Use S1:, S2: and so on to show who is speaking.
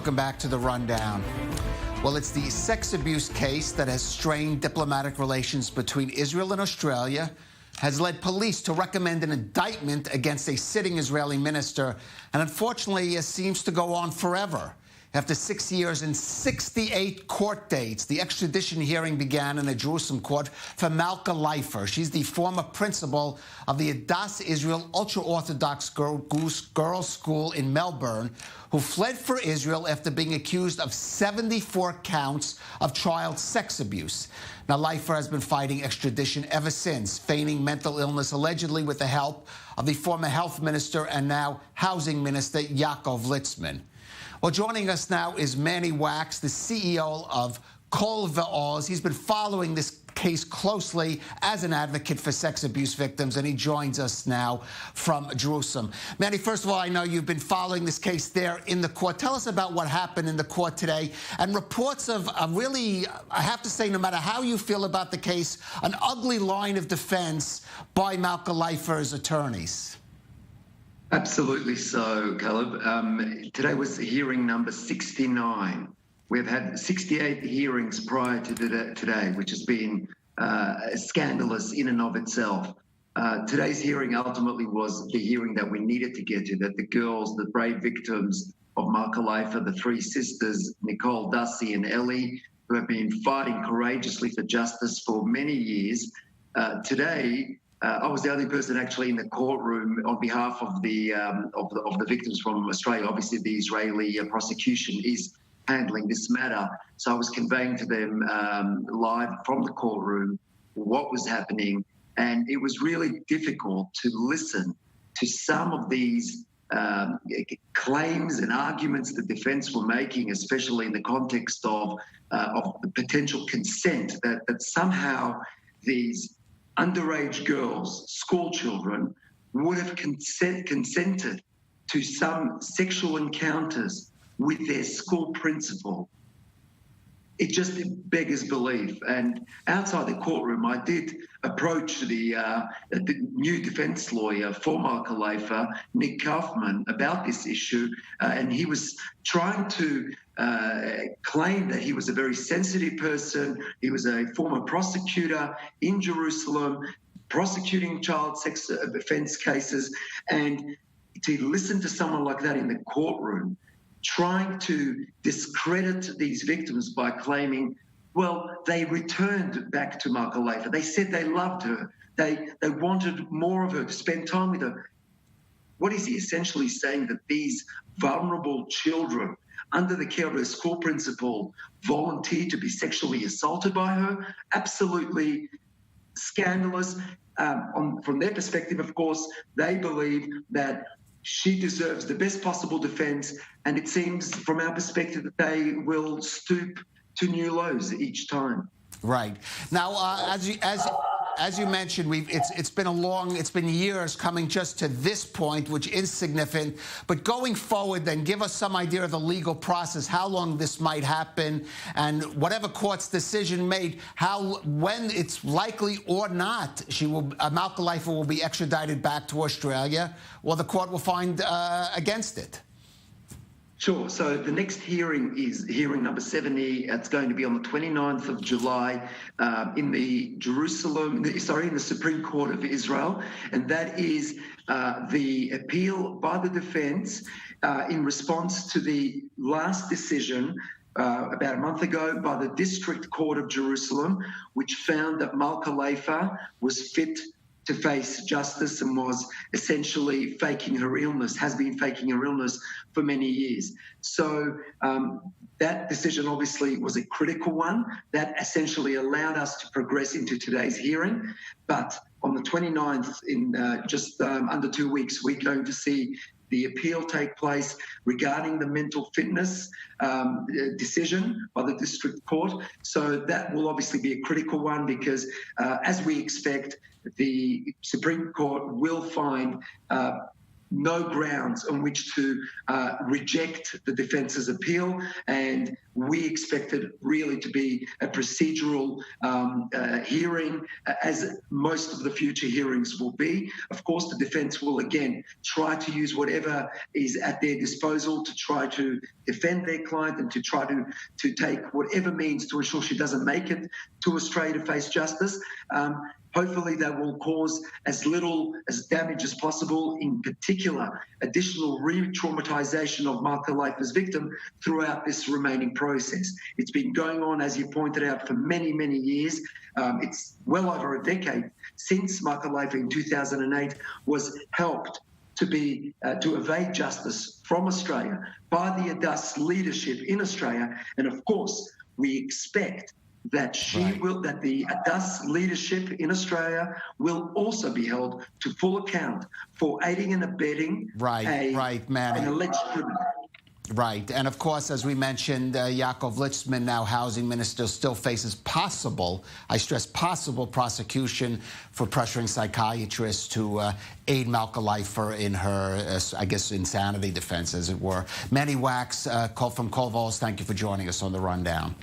S1: Welcome back to The Rundown. Well, it's the sex abuse case that has strained diplomatic relations between Israel and Australia, has led police to recommend an indictment against a sitting Israeli minister, and unfortunately it seems to go on forever. After 6 years and 68 court dates, the extradition hearing began in a Jerusalem court for Malka Leifer. She's the former principal of the Adass Israel ultra-Orthodox girls' school in Melbourne, who fled for Israel after being accused of 74 counts of child sex abuse. Now, Leifer has been fighting extradition ever since, feigning mental illness allegedly with the help of the former health minister and now housing minister Yaakov Litzman. Well, joining us now is Manny Waks, the CEO of Kol V'Oz. He's been following this case closely as an advocate for sex abuse victims, and he joins us now from Jerusalem. Manny, first of all, I know you've been following this case there in the court. Tell us about what happened in the court today, and reports of really, I have to say, no matter how you feel about the case, an ugly line of defense by Malka Leifer's attorneys.
S2: Absolutely so, Caleb. Today was hearing number 69. We've had 68 hearings prior to today, which has been scandalous in and of itself. Today's hearing ultimately was the hearing that we needed to get to, that the girls, the brave victims of Malka Leifer, the three sisters, Nicole, Dussie and Ellie, who have been fighting courageously for justice for many years. Today, I was the only person actually in the courtroom on behalf of the victims from Australia. Obviously, the Israeli prosecution is handling this matter, so I was conveying to them live from the courtroom what was happening, and it was really difficult to listen to some of these claims and arguments the defence were making, especially in the context of the potential consent that somehow these underage girls, school children, would have consented to some sexual encounters with their school principal. It just beggars belief. And outside the courtroom, I did approach the new defence lawyer for Malka Leifer, Nick Kaufman, about this issue, and he was trying to claim that he was a very sensitive person. He was a former prosecutor in Jerusalem, prosecuting child sex offence cases, and to listen to someone like that in the courtroom trying to discredit these victims by claiming, well, they returned back to Malka Leifer. They said they loved her. They wanted more of her, to spend time with her. What is he essentially saying? That these vulnerable children, under the care of her school principal, volunteered to be sexually assaulted by her? Absolutely scandalous. From their perspective, of course, they believe that she deserves the best possible defence, and it seems from our perspective that they will stoop to new lows each time.
S1: Right. Now, as you mentioned, it's been years coming just to this point, which is significant. But going forward, then, give us some idea of the legal process, how long this might happen, and whatever court's decision made, when it's likely or not, Malka Leifer will be extradited back to Australia, or the court will find against it.
S2: Sure. So the next hearing is hearing number 70. It's going to be on the 29th of July in the Supreme Court of Israel. And that is the appeal by the defense in response to the last decision about a month ago by the District Court of Jerusalem, which found that Malka Leifer was fit to face justice and was essentially faking her illness, has been faking her illness for many years. So that decision obviously was a critical one that essentially allowed us to progress into today's hearing. But on the 29th, in just under 2 weeks, we're going to see the appeal take place regarding the mental fitness decision by the district court. So that will obviously be a critical one because, as we expect, the Supreme Court will find no grounds on which to reject the defence's appeal, and we expect it really to be a procedural hearing, as most of the future hearings will be. Of course, the defence will again try to use whatever is at their disposal to try to defend their client and to try to take whatever means to ensure she doesn't make it to Australia to face justice. Hopefully that will cause as little as damage as possible, in particular additional re-traumatisation of Malka Leifer's victim throughout this remaining process. It's been going on, as you pointed out, for many, many years. It's well over a decade since Malka Leifer in 2008 was helped to evade justice from Australia by the Adus leadership in Australia. And of course, we expect that that the Adus leadership in Australia will also be held to full account for aiding and abetting
S1: Manny.
S2: an alleged criminal.
S1: Right. And of course, as we mentioned, Yaakov Litzman, now housing minister, still faces possible, I stress possible, prosecution for pressuring psychiatrists to aid Malka Leifer in her, I guess, insanity defense, as it were. Manny Waks, from Colval's, thank you for joining us on The Rundown.